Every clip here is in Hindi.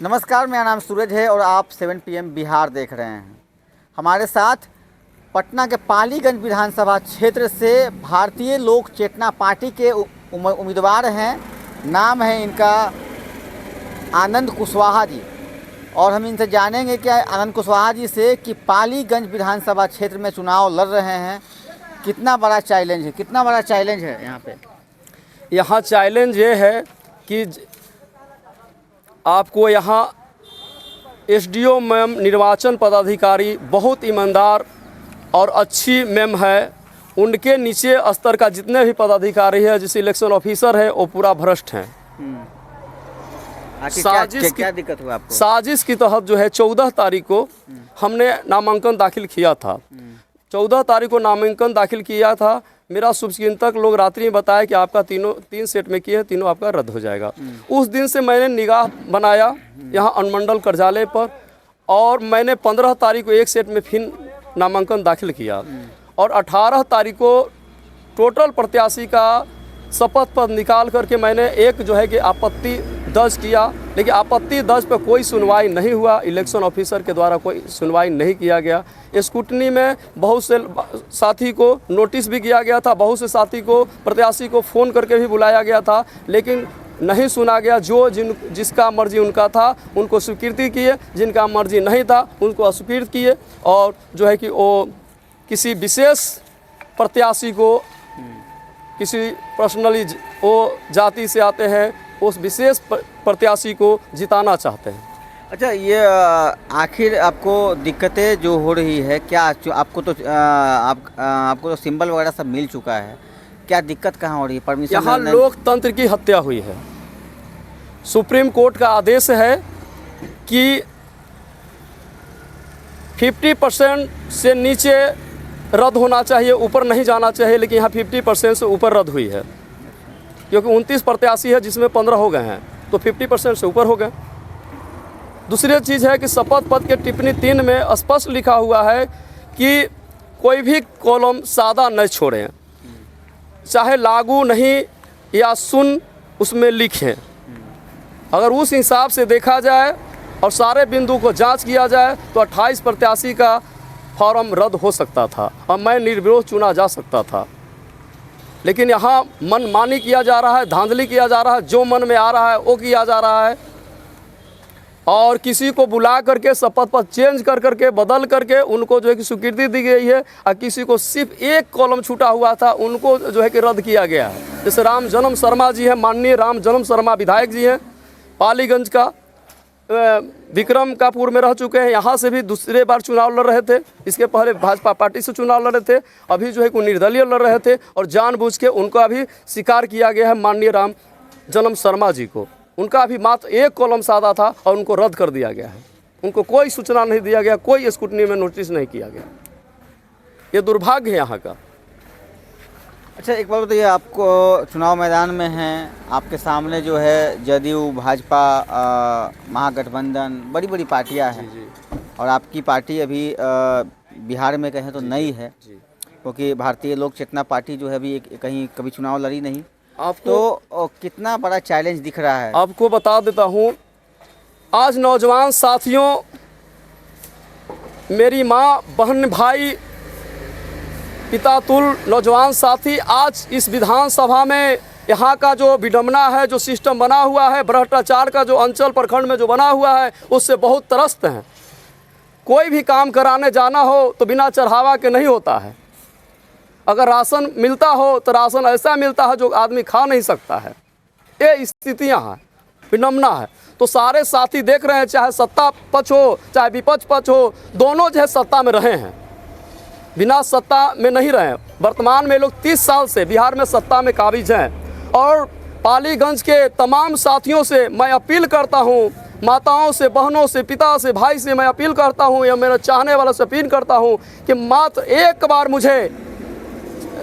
नमस्कार, मेरा नाम सूरज है और आप 7 PM बिहार देख रहे हैं। हमारे साथ पटना के पालीगंज विधानसभा क्षेत्र से भारतीय लोक चेतना पार्टी के उम्मीदवार हैं। नाम है इनका आनंद कुशवाहा जी, और हम इनसे जानेंगे कि आनंद कुशवाहा जी से कि पालीगंज विधानसभा क्षेत्र में चुनाव लड़ रहे हैं। कितना बड़ा चैलेंज है यहाँ चैलेंज ये है कि आपको यहाँ एसडीओ मैम निर्वाचन पदाधिकारी बहुत ईमानदार और अच्छी मैम है। उनके नीचे स्तर का जितने भी पदाधिकारी है, जैसे इलेक्शन ऑफिसर है, वो पूरा भ्रष्ट हैं। क्या दिक्कत हुआ आपको? साजिश की तहत जो है 14 तारीख को हमने नामांकन दाखिल किया था। 14 तारीख को नामांकन दाखिल किया था। मेरा शुभचिंतक लोग रात्रि में बताया कि आपका तीन सेट में किए, तीनों आपका रद्द हो जाएगा। उस दिन से मैंने निगाह बनाया यहाँ अनुमंडल कार्यालय पर, और मैंने 15 तारीख को एक सेट में फिर नामांकन दाखिल किया, और 18 तारीख को टोटल प्रत्याशी का शपथ पत्र निकाल करके मैंने एक जो है कि आपत्ति दर्ज किया, लेकिन आपत्ति दर्ज पर कोई सुनवाई नहीं हुआ। इलेक्शन ऑफिसर के द्वारा कोई सुनवाई नहीं किया गया। स्क्रूटनी में बहुत से साथी को नोटिस भी किया गया था, बहुत से साथी को प्रत्याशी को फ़ोन करके भी बुलाया गया था, लेकिन नहीं सुना गया। जिसका मर्जी उनका था उनको स्वीकृति किए, जिनका मर्जी नहीं था उनको अस्वीकृत किए, और जो है कि वो किसी विशेष प्रत्याशी को, किसी पर्सनली वो जाति से आते हैं, उस विशेष प्रत्याशी को जिताना चाहते हैं। अच्छा, ये आखिर आपको दिक्कतें जो हो रही है क्या? आपको तो सिंबल वगैरह सब मिल चुका है, क्या दिक्कत कहाँ हो रही है? परमिशन यहाँ लोकतंत्र की हत्या हुई है। सुप्रीम कोर्ट का आदेश है कि 50% से नीचे रद्द होना चाहिए, ऊपर नहीं जाना चाहिए, लेकिन यहाँ 50% से ऊपर रद्द हुई है, क्योंकि 29 प्रत्याशी है जिसमें 15 हो गए हैं, तो 50% से ऊपर हो गए। दूसरी चीज़ है कि शपथ पत्र के टिप्पणी 3 में स्पष्ट लिखा हुआ है कि कोई भी कॉलम सादा न छोड़ें, चाहे लागू नहीं या सुन उसमें लिखें। अगर उस हिसाब से देखा जाए और सारे बिंदु को जांच किया जाए तो 28 प्रत्याशी का फॉर्म रद्द हो सकता था और मैं निर्विरोध चुना जा सकता था। लेकिन यहाँ मनमानी किया जा रहा है, धांधली किया जा रहा है, जो मन में आ रहा है वो किया जा रहा है, और किसी को बुला करके शपथ पत्र चेंज कर करके बदल करके उनको जो है कि स्वीकृति दी गई है, और किसी को सिर्फ एक कॉलम छूटा हुआ था उनको जो है कि रद्द किया गया है। जैसे राम जन्म शर्मा जी हैं, माननीय राम जन्म शर्मा विधायक जी हैं, पालीगंज का विक्रम कापुर में रह चुके हैं, यहाँ से भी दूसरे बार चुनाव लड़ रहे थे। इसके पहले भाजपा पार्टी से चुनाव लड़ रहे थे, अभी जो है कि निर्दलीय लड़ रहे थे, और जानबूझ के उनका भी स्वीकार किया गया है माननीय राम जन्म शर्मा जी को। उनका भी मात्र एक कॉलम सादा था और उनको रद्द कर दिया गया है। उनको कोई सूचना नहीं दिया गया, कोई स्क्रूटनी में नोटिस नहीं किया गया। ये दुर्भाग्य है यहाँ का। अच्छा, एक बात बताइए, आपको चुनाव मैदान में हैं, आपके सामने जो है जदयू, भाजपा, महागठबंधन, बड़ी बड़ी पार्टियां हैं, और आपकी पार्टी अभी बिहार में कहें तो नई है, क्योंकि भारतीय लोक चेतना पार्टी जो है अभी कहीं कभी चुनाव लड़ी नहीं। आपको तो कितना बड़ा चैलेंज दिख रहा है? आपको बता देता हूँ, आज नौजवान साथियों, मेरी माँ, बहन, भाई, पिता तुल नौजवान साथी आज इस विधानसभा में यहाँ का जो विडंबना है, जो सिस्टम बना हुआ है, भ्रष्टाचार का जो अंचल प्रखंड में जो बना हुआ है, उससे बहुत त्रस्त हैं। कोई भी काम कराने जाना हो तो बिना चढ़ावा के नहीं होता है। अगर राशन मिलता हो तो राशन ऐसा मिलता है जो आदमी खा नहीं सकता है। ये स्थितियाँ हैं, विडंबना है। तो सारे साथी देख रहे हैं, चाहे सत्ता पक्ष हो चाहे विपक्ष पक्ष हो, दोनों जो है सत्ता में रहे हैं, बिना सत्ता में नहीं रहे। वर्तमान में लोग 30 साल से बिहार में सत्ता में काबिज हैं, और पालीगंज के तमाम साथियों से मैं अपील करता हूँ, माताओं से, बहनों से, पिता से, भाई से मैं अपील करता हूँ, या मेरे चाहने वालों से अपील करता हूँ कि मात्र एक बार मुझे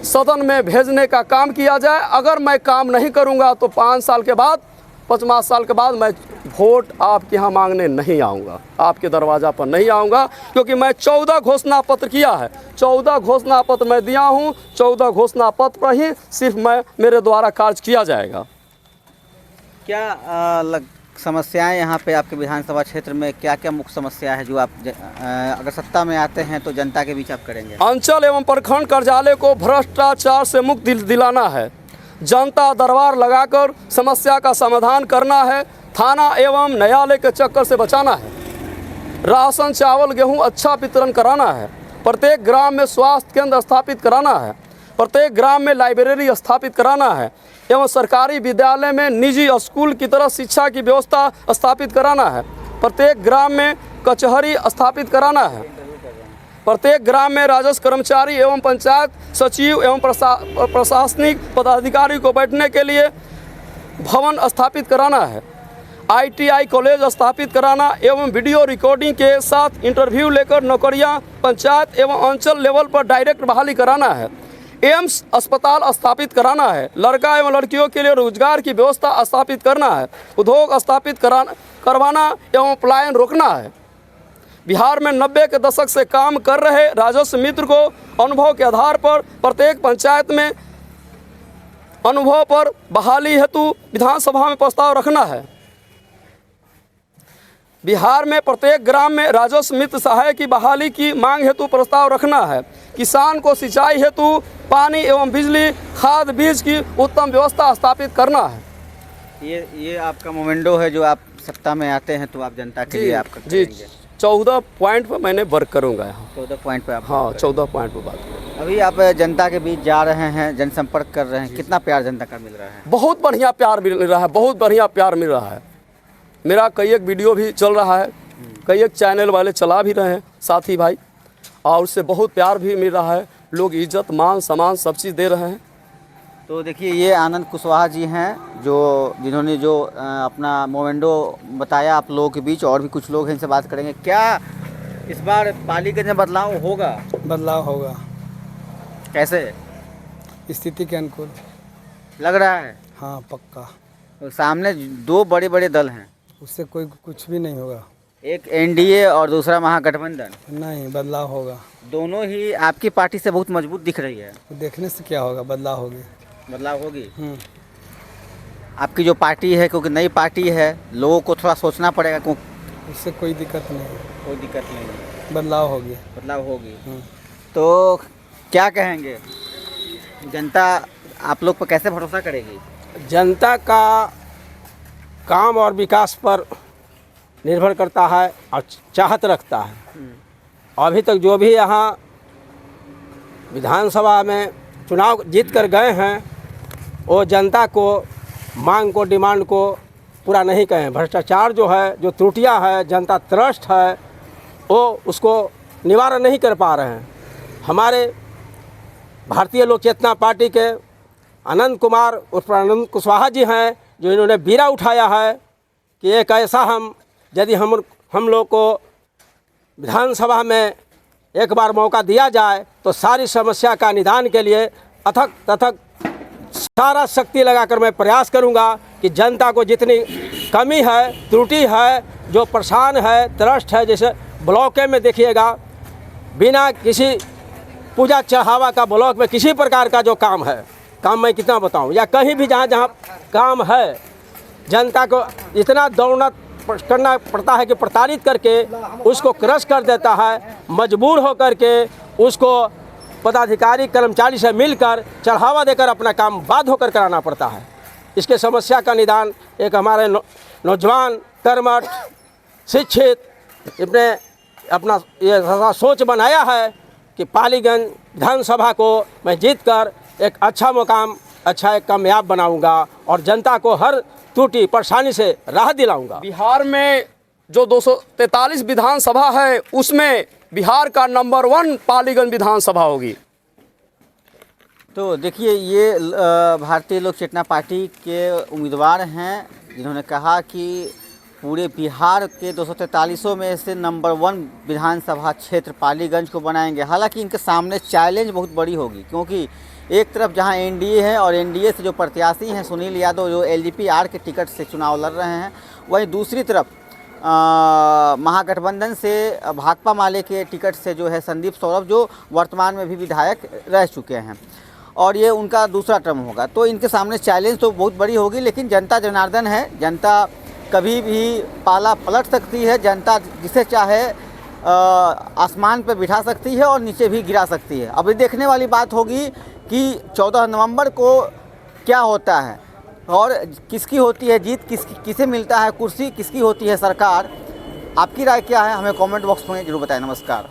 सदन में भेजने का काम किया जाए। अगर मैं काम नहीं करूँगा तो 5 साल के बाद, 5 साल के बाद मैं वोट आपके यहाँ मांगने नहीं आऊँगा, आपके दरवाज़ा पर नहीं आऊँगा, क्योंकि मैं 14 घोषणा पत्र किया है, 14 घोषणा पत्र मैं दिया हूँ। 14 घोषणा पत्र पर ही सिर्फ मेरे द्वारा कार्य किया जाएगा। क्या समस्याएं यहाँ पे आपके विधानसभा क्षेत्र में क्या क्या मुख्य समस्या है जो आप अगर सत्ता में आते हैं तो जनता के बीच आप करेंगे? अंचल एवं प्रखंड कार्यालय को भ्रष्टाचार से मुक्त दिलाना है, जनता दरबार लगाकर समस्या का समाधान करना है, थाना एवं न्यायालय के चक्कर से बचाना है, राशन चावल गेहूं अच्छा वितरण कराना है, प्रत्येक ग्राम में स्वास्थ्य केंद्र स्थापित कराना है, प्रत्येक ग्राम में लाइब्रेरी स्थापित कराना है एवं सरकारी विद्यालय में निजी स्कूल की तरह शिक्षा की व्यवस्था स्थापित कराना है, प्रत्येक ग्राम में कचहरी स्थापित कराना है, प्रत्येक ग्राम में राजस्व कर्मचारी एवं पंचायत सचिव एवं प्रशासनिक पदाधिकारी को बैठने के लिए भवन स्थापित कराना है, ITI कॉलेज स्थापित कराना एवं वीडियो रिकॉर्डिंग के साथ इंटरव्यू लेकर नौकरियां पंचायत एवं अंचल लेवल पर डायरेक्ट बहाली कराना है, एम्स अस्पताल स्थापित कराना है, लड़का एवं लड़कियों के लिए रोजगार की व्यवस्था स्थापित करना है, उद्योग स्थापित करवाना एवं पलायन रोकना है। बिहार में 90 के दशक से काम कर रहे राजस्व मित्र को अनुभव के आधार पर प्रत्येक पंचायत में अनुभव पर बहाली हेतु विधानसभा में प्रस्ताव रखना है। बिहार में प्रत्येक ग्राम में राजस्व मित्र सहायक की बहाली की मांग हेतु प्रस्ताव रखना है। किसान को सिंचाई हेतु पानी एवं बिजली खाद बीज की उत्तम व्यवस्था स्थापित करना है। ये आपका मोमेंडो है जो आप सत्ता में आते हैं तो आप जनता के लिए आप जी 14 पॉइंट पर मैंने वर्क करूँगा यहाँ। 14 पॉइंट पे आप? हाँ 14 पॉइंट पर बात करूँगा। अभी आप जनता के बीच जा रहे हैं, जनसंपर्क कर रहे हैं, कितना प्यार जनता का मिल रहा है? बहुत बढ़िया प्यार मिल रहा है, बहुत बढ़िया प्यार मिल रहा है। मेरा कई एक वीडियो भी चल रहा है, कई एक चैनल वाले चला भी रहे हैं साथी भाई, और उससे बहुत प्यार भी मिल रहा है। लोग इज्जत मान सम्मान सब चीज़ दे रहे हैं। तो देखिए ये आनंद कुशवाहा जी हैं जिन्होंने अपना मोमेंडो बताया आप लोगों के बीच, और भी कुछ लोग हैं, इनसे बात करेंगे। क्या इस बार पालीगंज में बदलाव होगा? बदलाव होगा। कैसे? स्थिति के अनुकूल लग रहा है? हाँ पक्का। तो सामने दो बड़े बड़े दल हैं, उससे कोई कुछ भी नहीं होगा। एक NDA और दूसरा महागठबंधन। नहीं, बदलाव होगा। दोनों ही आपकी पार्टी से बहुत मजबूत दिख रही है। देखने से क्या होगा, बदलाव होगी। बदलाव होगी। आपकी जो पार्टी है, क्योंकि नई पार्टी है, लोगों को थोड़ा सोचना पड़ेगा। उससे कोई दिक्कत नहीं है। कोई दिक्कत नहीं है, बदलाव होगी। बदलाव होगी। तो क्या कहेंगे, जनता आप लोग पर कैसे भरोसा करेगी? जनता का काम और विकास पर निर्भर करता है और चाहत रखता है। अभी तक जो भी यहाँ विधानसभा में चुनाव जीत कर गए हैं, वो जनता को मांग को, डिमांड को पूरा नहीं करें। भ्रष्टाचार जो है, जो त्रुटियां है, जनता त्रस्त है, वो उसको निवारण नहीं कर पा रहे हैं। हमारे भारतीय लोक चेतना पार्टी के आनंद कुमार उर्फ आनंद कुशवाहा जी हैं, जो इन्होंने बीड़ा उठाया है कि एक ऐसा यदि हम लोग को विधानसभा में एक बार मौका दिया जाए तो सारी समस्या का निदान के लिए अथक तथक सारा शक्ति लगाकर मैं प्रयास करूंगा कि जनता को जितनी कमी है, त्रुटि है, जो परेशान है, त्रस्त है, जैसे ब्लॉक में देखिएगा, बिना किसी पूजा चढ़ावा का ब्लॉक में किसी प्रकार का जो काम है, काम मैं कितना बताऊं, या कहीं भी जहाँ जहाँ काम है, जनता को इतना दौड़ना करना पड़ता है कि प्रताड़ित करके उसको क्रश कर देता है। मजबूर होकर के उसको पदाधिकारी कर्मचारी से मिलकर चढ़ावा देकर अपना काम बाध्य होकर कराना पड़ता है। इसके समस्या का निदान एक हमारे नौजवान कर्मठ शिक्षित अपना ये सोच बनाया है कि पालीगंज विधानसभा को मैं जीतकर एक अच्छा मुकाम, अच्छा एक कामयाब बनाऊंगा और जनता को हर त्रुटि परेशानी से राहत दिलाऊंगा। बिहार में जो 243 विधानसभा है, उसमें बिहार का नंबर 1 पालीगंज विधानसभा होगी। तो देखिए ये भारतीय लोक चेतना पार्टी के उम्मीदवार हैं, जिन्होंने कहा कि पूरे बिहार के 243 में से नंबर 1 विधानसभा क्षेत्र पालीगंज को बनाएंगे। हालांकि इनके सामने चैलेंज बहुत बड़ी होगी, क्योंकि एक तरफ जहां NDA है और NDA से जो प्रत्याशी हैं सुनील यादव, जो LDP-R के टिकट से चुनाव लड़ रहे हैं, वहीं दूसरी तरफ महागठबंधन से भाकपा माले के टिकट से जो है संदीप सौरभ, जो वर्तमान में भी विधायक रह चुके हैं, और ये उनका दूसरा टर्म होगा। तो इनके सामने चैलेंज तो बहुत बड़ी होगी, लेकिन जनता जनार्दन है, जनता कभी भी पाला पलट सकती है। जनता जिसे चाहे आसमान पर बिठा सकती है और नीचे भी गिरा सकती है। अब ये देखने वाली बात होगी कि 14 नवंबर को क्या होता है और किसकी होती है जीत, किसे मिलता है कुर्सी, किसकी होती है सरकार। आपकी राय क्या है, हमें कमेंट बॉक्स में जरूर बताएं। नमस्कार।